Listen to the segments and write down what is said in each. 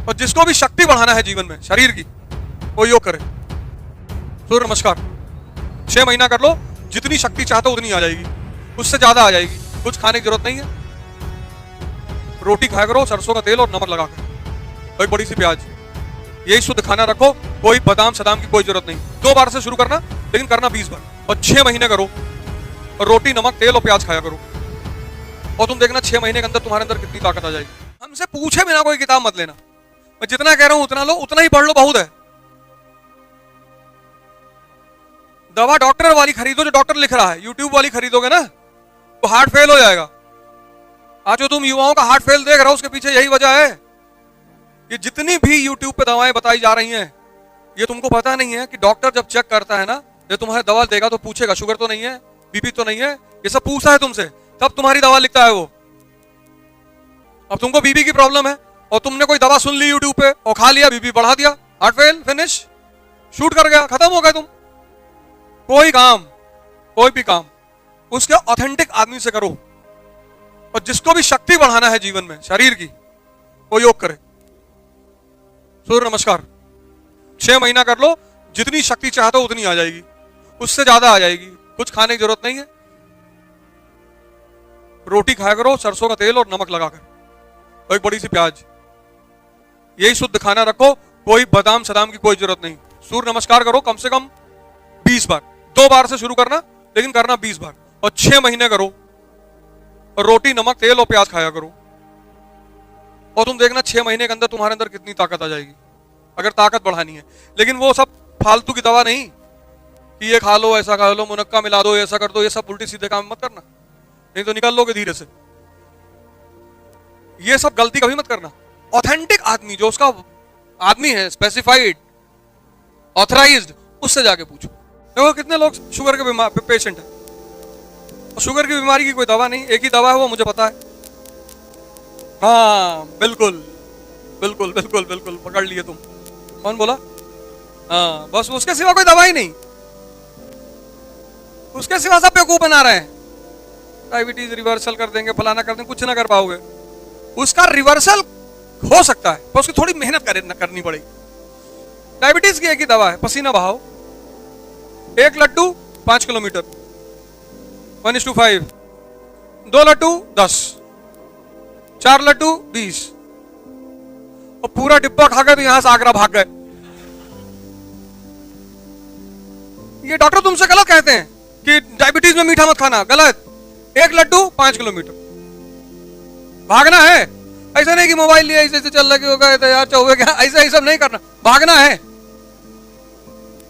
और जिसको भी शक्ति बढ़ाना है जीवन में शरीर की, वो योग करे। सूर्य नमस्कार 6 महीना कर लो, जितनी शक्ति चाहते हो उतनी आ जाएगी, उससे ज्यादा आ जाएगी। कुछ खाने की जरूरत नहीं है, रोटी खाया करो सरसों का तेल और नमक लगा कर, एक बड़ी सी प्याज, यही शुद्ध खाना रखो। कोई बादाम सदाम की कोई जरूरत नहीं। 2 बार से शुरू करना, लेकिन करना 20 बार, और 6 महीने करो, और रोटी नमक तेल और प्याज खाया करो, और तुम देखना 6 महीने के अंदर तुम्हारे अंदर कितनी ताकत आ जाएगी। हमसे पूछे बिना कोई किताब मत लेना, मैं जितना कह रहा हूं उतना लो, उतना ही पढ़ लो, बहुत है। दवा डॉक्टर वाली खरीदो जो डॉक्टर लिख रहा है, यूट्यूब वाली खरीदोगे ना तो हार्ट फेल हो जाएगा। आज जो तुम युवाओं का हार्ट फेल देख रहे हो उसके पीछे यही वजह है कि जितनी भी यूट्यूब पे दवाएं बताई जा रही हैं, ये तुमको पता नहीं है कि डॉक्टर जब चेक करता है ना, ये तुम्हारे दवा देगा तो पूछेगा शुगर तो नहीं है, बीपी तो नहीं है, ये सब पूछता है तुमसे, तब तुम्हारी दवा लिखता है वो। अब तुमको बीपी की प्रॉब्लम है और तुमने कोई दवा सुन ली यूट्यूब पे और खा लिया, बीपी बढ़ा दिया, हार्ट फेल, फिनिश, शूट कर गया, खत्म हो गए तुम। कोई भी काम उसके ऑथेंटिक आदमी से करो, और जिसको भी शक्ति बढ़ाना है जीवन में शरीर की, वो योग करे। सूर्य नमस्कार 6 महीना कर लो, जितनी शक्ति चाहते हो उतनी आ जाएगी, उससे ज्यादा आ जाएगी। कुछ खाने की जरूरत नहीं है, रोटी खाया करो सरसों का तेल और नमक लगाकर, और एक बड़ी सी प्याज, यही शुद्ध खाना रखो। कोई बादाम सदाम की कोई जरूरत नहीं। सूर्य नमस्कार करो कम से कम 20 बार, 2 बार से शुरू करना, लेकिन करना 20 बार, और 6 महीने करो, और रोटी नमक तेल और प्याज खाया करो, और तुम देखना 6 महीने के अंदर तुम्हारे अंदर कितनी ताकत आ जाएगी, अगर ताकत बढ़ानी है। लेकिन वो सब फालतू की दवा नहीं कि ये खा लो, ऐसा खा लो, मुनक्का मिला दो, ऐसा कर दो, ये सब उल्टी सीधे काम मत करना, नहीं तो निकल लोगे धीरे से। ये सब गलती कभी मत करना। ऑथेंटिक आदमी, जो उसका आदमी है, स्पेसिफाइड, ऑथराइज्ड, उससे जाके पूछो। देखो कितने लोग शुगर के पेशेंट है, और शुगर की बीमारी की कोई दवा नहीं, एक ही दवा है, वो मुझे पता है। हाँ बिल्कुल बिल्कुल बिल्कुल बिल्कुल, पकड़ लिए तुम। कौन बोला? हाँ, बस उसके सिवा कोई दवा ही नहीं, उसके सिवा सब बेवकूफ बना रहे हैं। डायबिटीज रिवर्सल कर देंगे, फलाना कर देंगे, कुछ ना कर पाओगे। उसका रिवर्सल हो सकता है पर उसकी थोड़ी मेहनत करनी पड़ेगी। डायबिटीज की एक ही दवा है, पसीना बहाओ। 1 लड्डू 5 किलोमीटर, 1:5, 2 लड्डू 10, 4 लड्डू 20, और पूरा डिब्बा खा गए तो यहां से आगरा भाग गए। ये डॉक्टर तुमसे गलत कहते हैं कि डायबिटीज में मीठा मत खाना, गलत। 1 लड्डू 5 किलोमीटर भागना है। ऐसा नहीं कि मोबाइल लिया ऐसे चल लगे हो गए यार चौबे क्या, ऐसा सब नहीं करना, भागना है।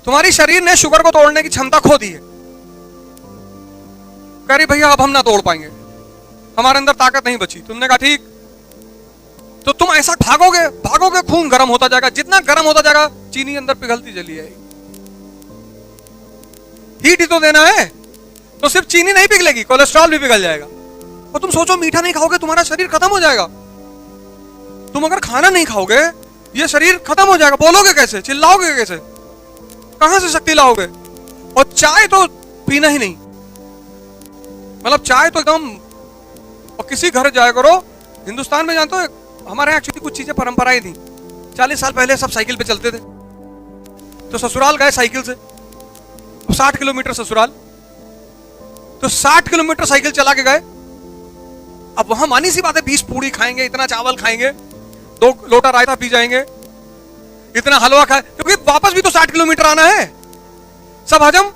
तुम्हारी शरीर ने शुगर को तोड़ने की क्षमता खो दी है। करी भैया अब हम ना तोड़ पाएंगे, हमारे अंदर ताकत नहीं बची। तुमने कहा ठीक, तो तुम ऐसा भागोगे भागोगे, खून गर्म होता जाएगा, जितना गर्म होता जाएगा चीनी अंदर पिघलती चली जाएगी। हीट ही तो देना है, तो सिर्फ चीनी नहीं पिघलेगी, कोलेस्ट्रॉल भी पिघल जाएगा। और तुम सोचो मीठा नहीं खाओगे तुम्हारा शरीर खत्म हो जाएगा। तुम अगर खाना नहीं खाओगे ये शरीर खत्म हो जाएगा। बोलोगे कैसे, चिल्लाओगे कैसे, कहां से शक्ति लाओगे? और चाय तो पीना ही नहीं, मतलब चाय तो एकदम। और किसी घर जाया करो, हिंदुस्तान में जानते हो हमारे यहाँ एक्चुअली कुछ चीजें परंपराएं थी। 40 साल पहले सब साइकिल पे चलते थे, तो ससुराल गए साइकिल से, 60 किलोमीटर ससुराल, तो 60 किलोमीटर साइकिल चला के गए। अब वहां मानी सी बात है 20 पूड़ी खाएंगे, इतना चावल खाएंगे, 2 लोटा रायता पी जाएंगे, इतना हलवा खाए, क्योंकि वापस भी तो 60 किलोमीटर आना है, सब हजम।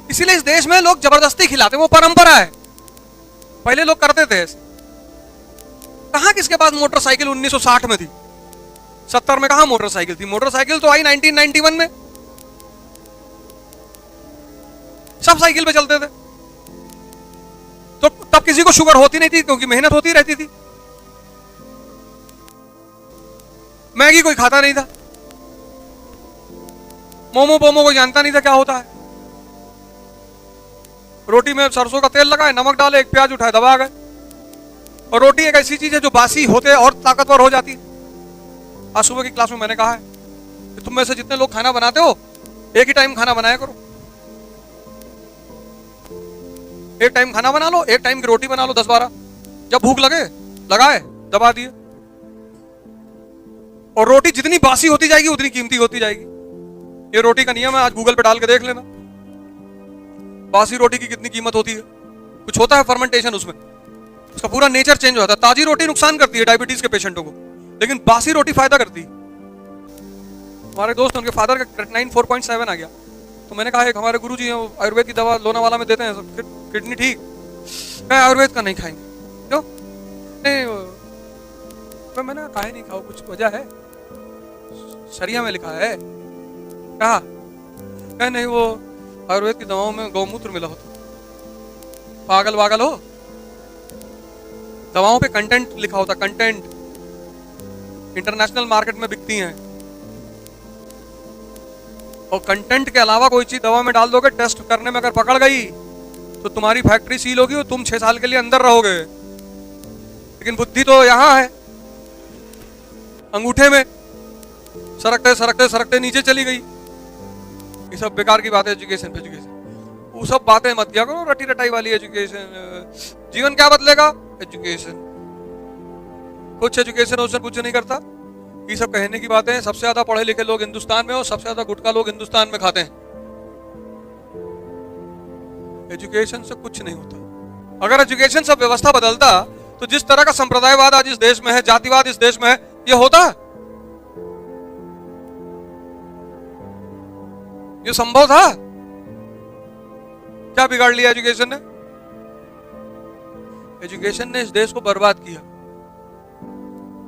इसीलिए इस देश में लोग जबरदस्ती खिलाते, वो परंपरा है, पहले लोग करते थे। कहां किसके पास मोटरसाइकिल 1960 में थी, 70 में कहां मोटरसाइकिल थी? मोटरसाइकिल तो आई 1991 में, सब साइकिल पे चलते थे। तो तब किसी को शुगर होती नहीं थी, क्योंकि मेहनत होती रहती थी। मैगी कोई खाता नहीं था, मोमो पोमो कोई जानता नहीं था क्या होता है। रोटी में सरसों का तेल लगाए, नमक डाले, एक प्याज उठाए, दबा गए। और रोटी एक ऐसी चीज है जो बासी होते और ताकतवर हो जाती है। आज सुबह की क्लास में मैंने कहा है कि तुम में से जितने लोग खाना बनाते हो, एक ही टाइम खाना बनाया करो। एक टाइम खाना बना लो, एक टाइम की रोटी बना लो, 10-12, जब भूख लगे लगाए, दबा दिए। और रोटी जितनी बासी होती जाएगी उतनी कीमती होती जाएगी। ये रोटी का नियम है, आज गूगल पे डाल के देख लेना बासी रोटी की कितनी कीमत होती है। कुछ होता है फर्मेंटेशन उसमें, उसका पूरा नेचर चेंज हो जाता है। ताजी रोटी नुकसान करती है डायबिटीज के पेशेंटों को, लेकिन बासी रोटी फायदा करती है। हमारे दोस्त उनके फादर का क्रेटिनाइन 4.7 आ गया, तो मैंने कहा एक हमारे गुरुजी हैं आयुर्वेद की दवा लोनावाला में देते हैं, सब किडनी ठीक, मैं आयुर्वेद का नहीं खाएंगे। क्यों नहीं? तो मैंने कहा नहीं खाओ, कुछ वजह है? शरिया में लिखा है। कहा नहीं, वो आयुर्वेद की दवाओं में गौमूत्र मिला होता। पागल वागल हो? दवाओं पे कंटेंट लिखा होता, कंटेंट इंटरनेशनल मार्केट में बिकती हैं, और कंटेंट के अलावा कोई चीज दवा में डाल दोगे, टेस्ट करने में अगर पकड़ गई तो तुम्हारी फैक्ट्री सील होगी और तुम 6 साल के लिए अंदर रहोगे। लेकिन बुद्धि तो यहां है, अंगूठे में, सरकते सरकते सरकते नीचे चली गई। ये सब बेकार की बातें। एजुकेशन पे एजुकेशन, वो सब बातें मत किया करो, रटी रटाई वाली एजुकेशन। जीवन क्या बदलेगा? एजुकेशन। कुछ एजुकेशन उससे कुछ नहीं करता। ये सब कहने की बातें हैं। सबसे ज्यादा पढ़े लिखे लोग हिंदुस्तान में, और सबसे ज्यादा गुटखा लोग हिंदुस्तान में खाते हैं। एजुकेशन से कुछ नहीं होता। अगर एजुकेशन से व्यवस्था बदलता तो जिस तरह का संप्रदायवाद आज इस देश में है, जातिवाद इस देश में है, ये होता? ये संभव था? क्या बिगाड़ लिया एजुकेशन ने? एजुकेशन ने इस देश को बर्बाद किया।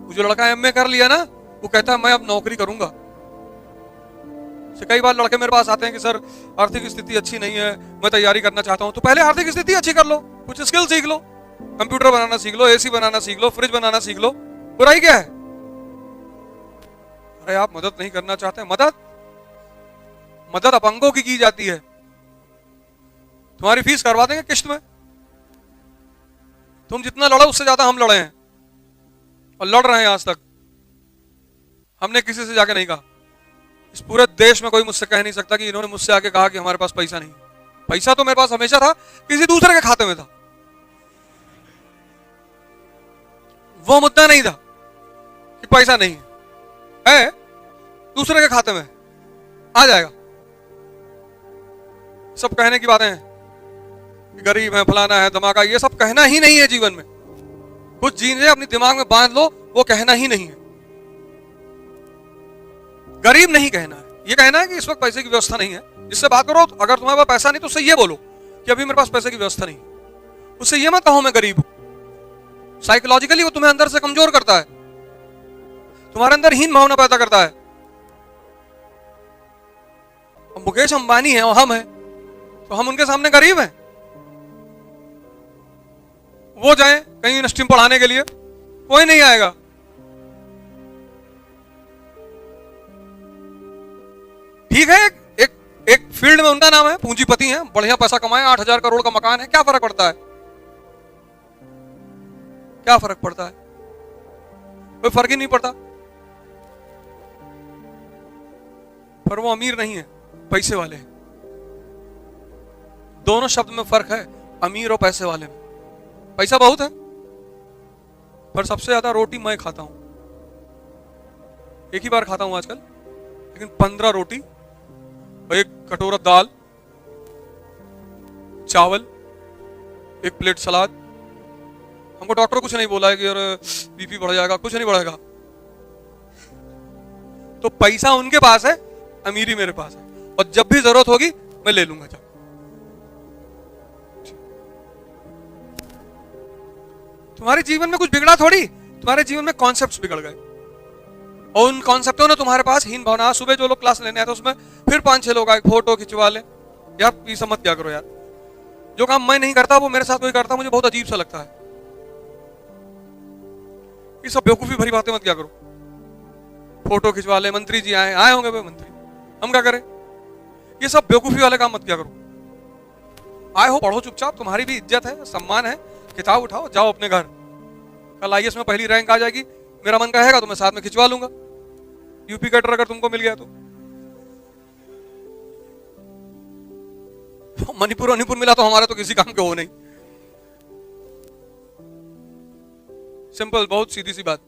वो जो लड़का एमए कर लिया ना, वो कहता है मैं अब नौकरी करूंगा। कई बार लड़के मेरे पास आते हैं कि सर आर्थिक स्थिति अच्छी नहीं है, मैं तैयारी करना चाहता हूं। तो पहले आर्थिक स्थिति अच्छी कर लो, कुछ स्किल सीख लो, कंप्यूटर बनाना सीख लो, एसी बनाना सीख लो, फ्रिज बनाना सीख लो। बुराई क्या है? अरे आप मदद नहीं करना चाहते? मदद अपंगों की जाती है। तुम्हारी फीस करवा देंगे किश्त में। तुम जितना लड़ो उससे ज्यादा हम लड़े हैं, और लड़ रहे हैं आज तक। हमने किसी से जाके नहीं कहा। इस पूरे देश में कोई मुझसे कह नहीं सकता कि इन्होंने मुझसे आके कहा कि हमारे पास पैसा नहीं। पैसा तो मेरे पास हमेशा था, किसी दूसरे के खाते में था। वो मुद्दा नहीं था कि पैसा नहीं है, दूसरे के खाते में आ जाएगा। सब कहने की बातें हैं, गरीब है, फलाना है, धमाका, ये सब कहना ही नहीं है जीवन में। कुछ चीजें अपने दिमाग में बांध लो, वो कहना ही नहीं है। गरीब नहीं कहना है, ये कहना है कि इस वक्त पैसे की व्यवस्था नहीं है। जिससे बात करो, अगर तुम्हारे पास पैसा नहीं तो उससे ये बोलो कि अभी मेरे पास पैसे की व्यवस्था नहीं। उससे ये मत कहो मैं गरीब हूं। साइकोलॉजिकली वो तुम्हें अंदर से कमजोर करता है, तुम्हारे अंदर हीन भावना पैदा करता है। मुकेश अंबानी है और हम हैं, तो हम उनके सामने गरीब हैं? वो जाए कहीं यूनिवर्सिटी में पढ़ाने के लिए, कोई नहीं आएगा। ठीक है, एक फील्ड में उनका नाम है, पूंजीपति हैं, बढ़िया पैसा कमाए, 8,000 करोड़ का मकान है, क्या फर्क पड़ता है? क्या फर्क पड़ता है? कोई फर्क ही नहीं पड़ता। पर वो अमीर नहीं है, पैसे वाले हैं। दोनों शब्द में फर्क है, अमीर और पैसे वाले में। पैसा बहुत है, पर सबसे ज्यादा रोटी मैं खाता हूं। एक ही बार खाता हूं आजकल, लेकिन 15 रोटी, एक कटोरा दाल, चावल, एक प्लेट सलाद। हमको डॉक्टर कुछ नहीं बोला है कि यार बीपी बढ़ जाएगा, कुछ नहीं बढ़ेगा। तो पैसा उनके पास है, अमीरी मेरे पास है, और जब भी जरूरत होगी मैं ले लूंगा। तुम्हारे जीवन में कुछ बिगड़ा थोड़ी, तुम्हारे जीवन में कॉन्सेप्ट्स बिगड़ गए, और उन कॉन्सेप्टों ने तुम्हारे पास हीन भावना। सुबह जो लोग क्लास लेने आए थे उसमें फिर 5-6 लोग आए, फोटो खिंचवा ले। यार ये सब मत क्या करो यार। जो काम मैं नहीं करता वो मेरे साथ कोई करता, मुझे बहुत अजीब सा लगता है। ये सब बेवकूफी भरी बातें मत क्या करो। फोटो खिंचवा ले, मंत्री जी आए होंगे वे मंत्री, हम क्या करें? ये सब बेवकूफी वाले काम मत क्या करो। आए हो, पढ़ो चुपचाप, तुम्हारी भी इज्जत है, सम्मान है, किताब उठाओ, जाओ अपने घर। कल आईएएस में पहली रैंक आ जाएगी, मेरा मन कहेगा तो मैं साथ में खिंचवा लूंगा। यूपी कैडर अगर तुमको मिल गया तो। मणिपुर मिला तो हमारा तो किसी काम के हो नहीं। सिंपल, बहुत सीधी सी बात।